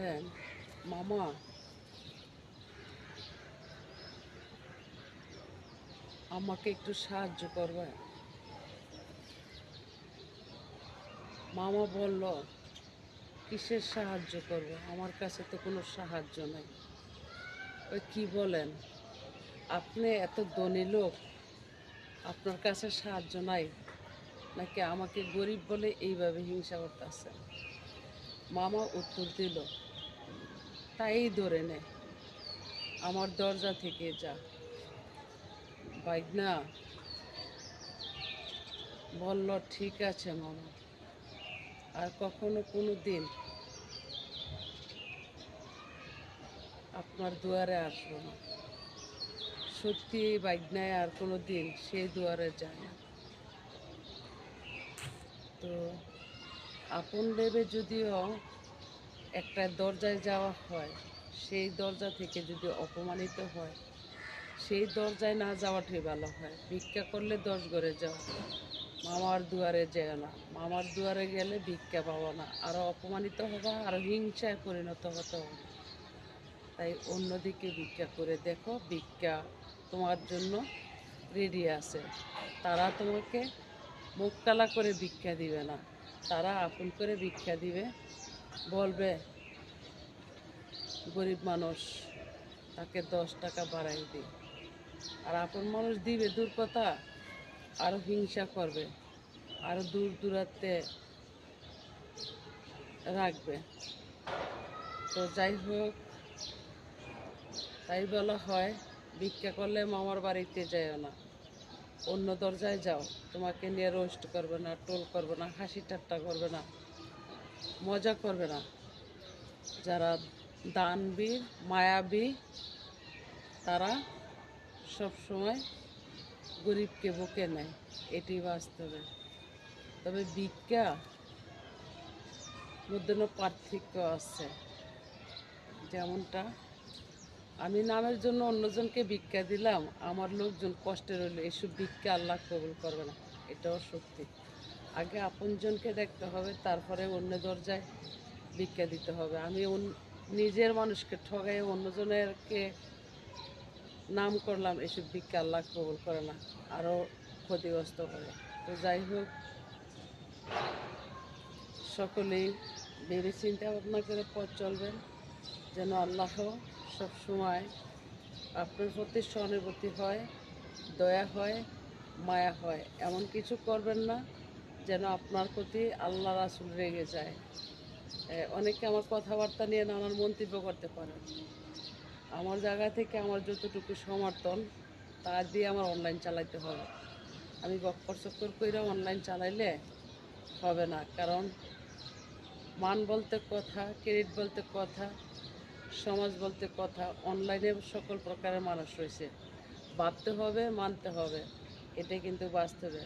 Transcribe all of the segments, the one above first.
বলেন, মামা আমাকে একটু সাহায্য করবে? মামা বলল, কিসের সাহায্য করবো? আমার কাছে তো কোনো সাহায্য নাই। ওই কি বলেন, আপনি এত ধনী লোক, আপনার কাছে সাহায্য নাই? নাকি আমাকে গরিব বলে এইভাবে হিংসা করতেছে? মামা উত্তর দিল, তাই ধরে নে, আমার দরজা থেকে যা। বাইগনা বলল, ঠিক আছে মামা, আর কখনো কোনো দিন আপনার দুয়ারে আসবো না। সত্যি এই বাইগনায় আর কোনো দিন সেই দুয়ারে যায় না। তো আপন ভেবে যদিও একটা দরজায় যাওয়া হয়, সেই দরজা থেকে যদি অপমানিত হয়, সেই দরজায় না যাওয়াটাই ভালো হয়। ভিক্ষা করলে 10 ঘরে যাও, মামার দুয়ারে যেও না। মামার দুয়ারে গেলে ভিক্ষা পাবো না, আরও অপমানিত হবা, আরও হিংসায় পরিণত হতে হবে। তাই অন্যদিকে ভিক্ষা করে দেখো, ভিক্ষা তোমার জন্য রেডি আছে। তারা তোমাকে মুখ কালা করে ভিক্ষা দিবে না, তারা আপন করে ভিক্ষা দিবে, বলবে গরিব মানুষ, তাকে 10 টাকা বাড়াই দিই। আর আপন মানুষ দিবে দূর কথা, আরও হিংসা করবে, আরও দূর দূরান্তে রাখবে। তো যাই হোক, তাই বলা হয়, ভিক্ষা করলে মামার বাড়িতে যাও না, অন্য দরজায় যাও। তোমাকে নিয়ে রোস্ট করবে না, টোল করবে না, হাসি ঠাট্টা করবে না, মজা করবে না। যারা দানবীর মায়াবী, তারা সব সময় গরিবকে বুকে নেয়, এটি বাস্তবে। তবে ভিক্ষা মধ্যে পার্থক্য আছে। যেমনটা আমি নামের জন্য অন্যজনকে ভিক্ষা দিলাম, আমার লোকজন কষ্টে রইল, এসব ভিক্ষা আল্লাহ কবুল করবে না, এটাও সত্যি। আগে আপনজনকে দেখতে হবে, তারপরে অন্য দরজায় ভিক্ষা দিতে হবে। আমি নিজের মানুষকে ঠগাই অন্যজনেরকে নাম করলাম, এসব ভিক্ষা আল্লাহ কবুল করে না, আরও ক্ষতিগ্রস্ত করে। তো যাই হোক, সকলেই ভেবে চিন্তা ভাবনা করে পথ চলবেন, যেন আল্লাহ সবসময় আপনার প্রতি সহানুভূতি হয়, দয়া হয়, মায়া হয়। এমন কিছু করবেন না যেন আপনার প্রতি আল্লাহ রাসূল রেগে যায়। অনেকে আমার কথাবার্তা নিয়ে নানান মন্তব্য করতে পারেন। আমার জায়গা থেকে আমার যতটুকু সমর্থন, তা দিয়ে আমার অনলাইন চালাইতে হবে। আমি বক্কর চক্কর করে অনলাইন চালাইলে হবে না। কারণ মান বলতে কথা, ক্রেডিট বলতে কথা, সমাজ বলতে কথা, অনলাইনে সকল প্রকারের মানুষ রয়েছে। ভাবতে হবে, মানতে হবে, এটা কিন্তু বাস্তবে।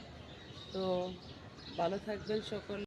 তো ভালো থাকবেন সকলে।